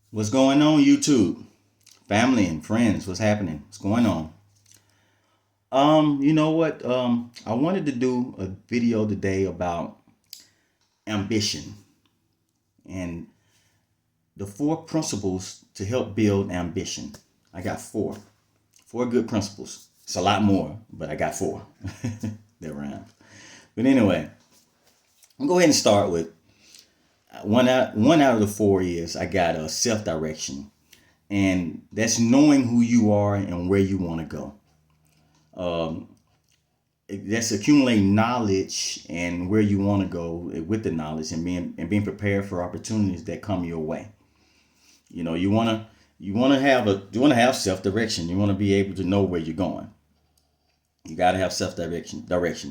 What's going on, YouTube? Family and friends, what's happening? What's going on? You know what? I wanted to do a video today about ambition and the four principles to help build ambition. I got four good principles. It's a lot more, but I got four. That rhyme. But anyway, I'll go ahead and start with one out of the four is I got a self-direction, and that's knowing who you are and where you want to go. Um, that's accumulating knowledge and where you want to go with the knowledge, and being prepared for opportunities that come your way. You want to have self direction. You want to be able to know where you're going. You got to have self direction.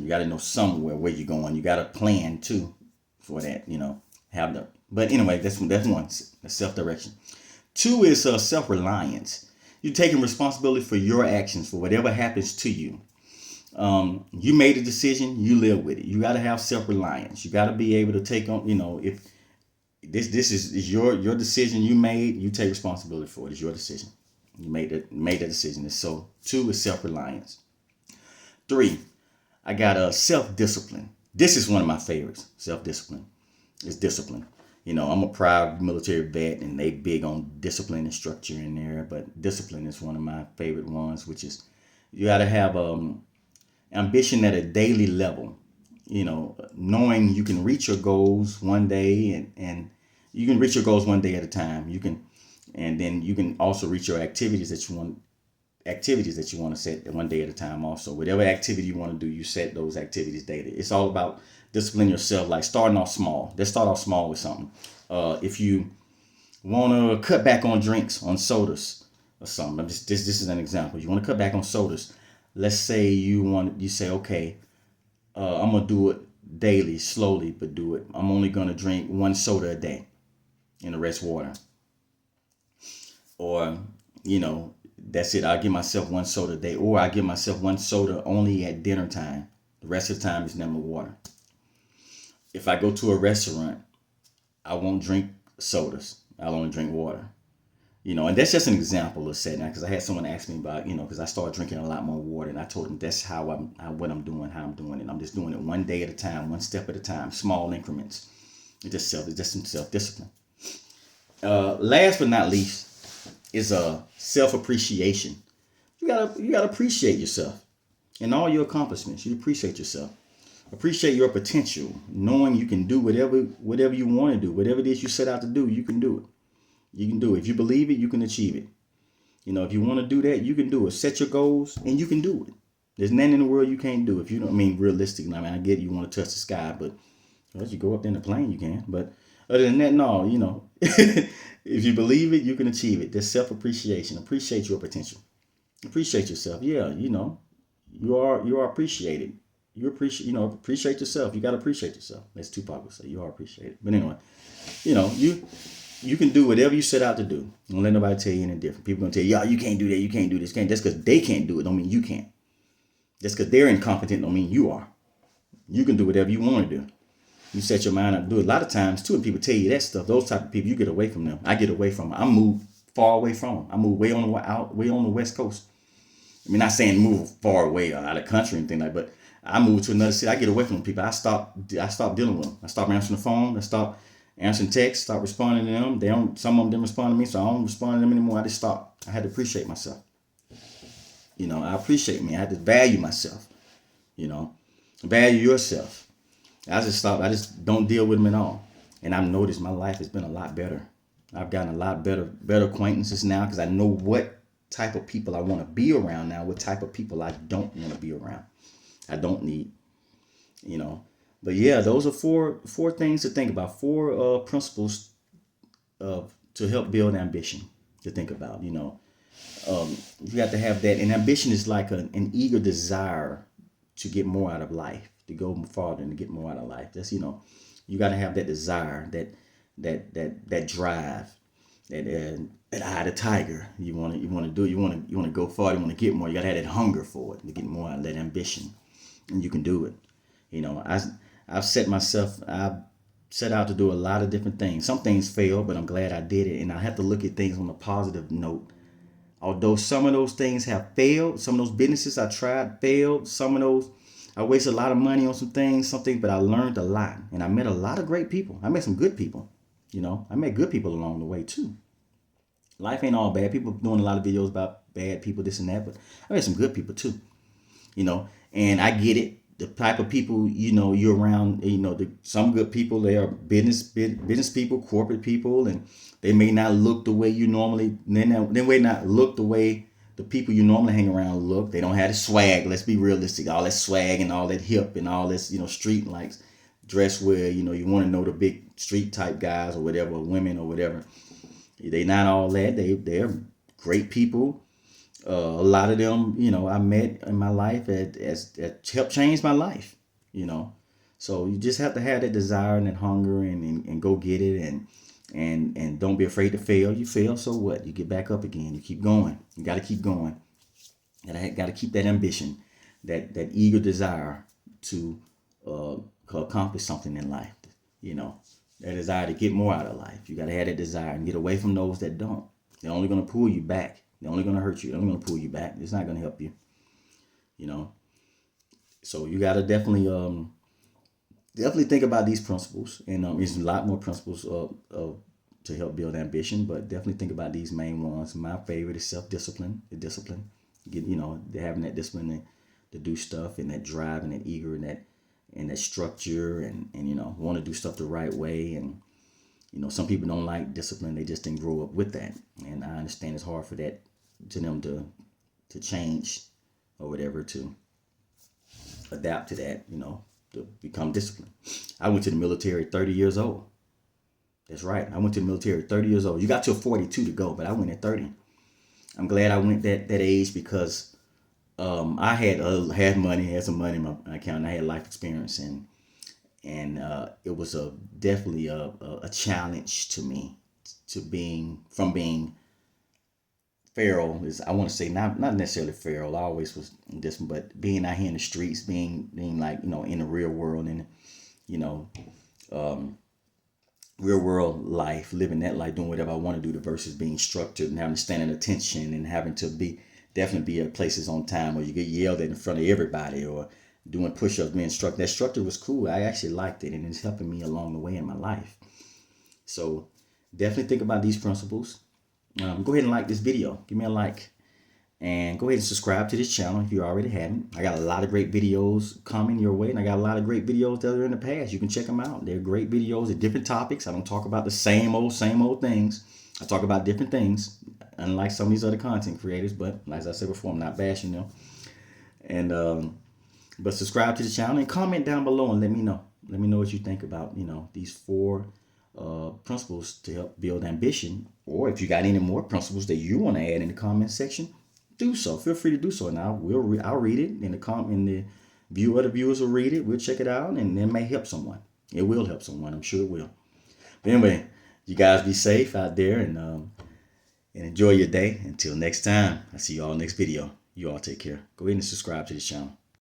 You got to know somewhere where you're going. You got a plan too for that. Have the. But anyway, that's one. Self direction. Two is self reliance. You're taking responsibility for your actions, for whatever happens to you. You made a decision, you live with it. You got to have self-reliance. You got to be able to take on, if this is your decision you made, you take responsibility for it. It's your decision. You made that decision. And so two is self-reliance. Three, I got a self-discipline. This is one of my favorites. Self-discipline is discipline. I'm a proud military vet, and they big on discipline and structure in there. But discipline is one of my favorite ones, which is you got to have ambition at a daily level, knowing you can reach your goals one day, and you can reach your goals one day at a time. And then you can also reach your activities that you want to set one day at a time. Also, whatever activity you want to do, you set those activities daily. It's all about disciplining yourself, like starting off small. Let's start off small with something. If you want to cut back on drinks, on sodas or something, this is an example. You want to cut back on sodas. Let's say you say, okay, I'm gonna do it daily, slowly, but do it. I'm only gonna drink one soda a day, and the rest water. Or, that's it. I'll give myself one soda a day, or I give myself one soda only at dinner time. The rest of the time is nothing but water. If I go to a restaurant, I won't drink sodas. I'll only drink water. And that's just an example of setting, because I had someone ask me about, because I started drinking a lot more water, and I told them that's what I'm doing, how I'm doing it. I'm just doing it one day at a time, one step at a time, small increments. It's just some self discipline. Last but not least is self appreciation. You gotta appreciate yourself and all your accomplishments. You appreciate yourself. Appreciate your potential, knowing you can do whatever you want to do, whatever it is you set out to do, you can do it. You can do it. If you believe it, you can achieve it. If you want to do that, you can do it. Set your goals and you can do it. There's nothing in the world you can't do. If you don't, realistic. I get you want to touch the sky, but once you go up in the plane, you can. But other than that, no, if you believe it, you can achieve it. There's self-appreciation. Appreciate your potential. Appreciate yourself. Yeah, you are appreciated. Appreciate yourself. You got to appreciate yourself. That's Tupac would say. You are appreciated. But anyway, you can do whatever you set out to do. Don't let nobody tell you anything different. People gonna tell you, you can't do that, you can't do this, can't. Just because they can't do it, don't mean you can't. Just because they're incompetent, don't mean you are. You can do whatever you want to do. You set your mind up to do it. A lot of times too, when people tell you that stuff, those type of people, you get away from them. I get away from them. I move far away from them. I move way on the West Coast. Not saying move far away or out of the country or anything like, but I move to another city. I get away from people. I stop dealing with them. I stop answering the phone. I stop answering texts. Stop responding to them. Some of them didn't respond to me, so I don't respond to them anymore. I just stop. I had to appreciate myself. I appreciate me. I had to value myself. Value yourself. I just stop. I just don't deal with them at all. And I've noticed my life has been a lot better. I've gotten a lot better acquaintances now, because I know what type of people I want to be around now, what type of people I don't want to be around. I don't need, But yeah, those are four things to think about. Four principles to help build ambition to think about. You have to have that, and ambition is like an eager desire to get more out of life, to go farther and to get more out of life. That's you got to have that desire, that drive, that eye of the tiger. You want to do it. You want to go far. You want to get more. You got to have that hunger for it, to get more out of that ambition, and you can do it. I've set myself. set out to do a lot of different things. Some things failed, but I'm glad I did it. And I have to look at things on a positive note. Although some of those things have failed, some of those businesses I tried failed, some of those I wasted a lot of money on some things, but I learned a lot. And I met a lot of great people. I met some good people. I met good people along the way too. Life ain't all bad. People doing a lot of videos about bad people, this and that, but I met some good people too. And I get it. The type of people, you're around, some good people, they are business people, corporate people, and they may not look the way you normally, they may not look the way the people you normally hang around look. They don't have the swag. Let's be realistic. All that swag and all that hip and all this, street likes dress wear, you want to know the big street type guys or whatever, or women or whatever. They not all that. They're great people. A lot of them, I met in my life that helped change my life, So you just have to have that desire and that hunger and go get it and don't be afraid to fail. You fail, so what? You get back up again. You keep going. You got to keep going. And got to keep that ambition, that eager desire to accomplish something in life, That desire to get more out of life. You got to have that desire and get away from those that don't. They're only going to pull you back. They're only going to hurt you. They're only going to pull you back. It's not going to help you, So you got to definitely think about these principles. And there's a lot more principles to help build ambition, but definitely think about these main ones. My favorite is self-discipline. The discipline, having that discipline to do stuff and that drive and that eager and that structure and want to do stuff the right way. And some people don't like discipline. They just didn't grow up with that. And I understand it's hard for them to change or whatever, to adapt to that, to become disciplined. I went to the military 30 years old. That's right. I went to the military 30 years old. You got till 42 to go, but I went at 30. I'm glad I went that age because I had money, had some money in my account. And I had life experience, and it was definitely a challenge to me from being feral. I want to say not necessarily feral. I always was different, but being out here in the streets, being like in the real world and real world life, living that life, doing whatever I want to do, versus being structured and having to stand at attention and having to definitely be at places on time, or you get yelled at in front of everybody, or doing push-ups, being struck. That structure was cool. I actually liked it, and it's helping me along the way in my life. So definitely think about these principles. Go ahead and like this video. Give me a like. And go ahead and subscribe to this channel if you already haven't. I got a lot of great videos coming your way, and I got a lot of great videos that are in the past. You can check them out. They're great videos at different topics. I don't talk about the same old things. I talk about different things, unlike some of these other content creators. But as I said before, I'm not bashing them. And but subscribe to the channel and comment down below and let me know. Let me know what you think about these 4 principles to help build ambition. Or if you got any more principles that you want to add in the comment section, do so. Feel free to do so, and I'll read it in the other viewers will read it. We'll check it out, and it may help someone. It will help someone. I'm sure it will. But anyway, you guys be safe out there and enjoy your day. Until next time, I'll see you all next video. You all take care. Go ahead and subscribe to this channel.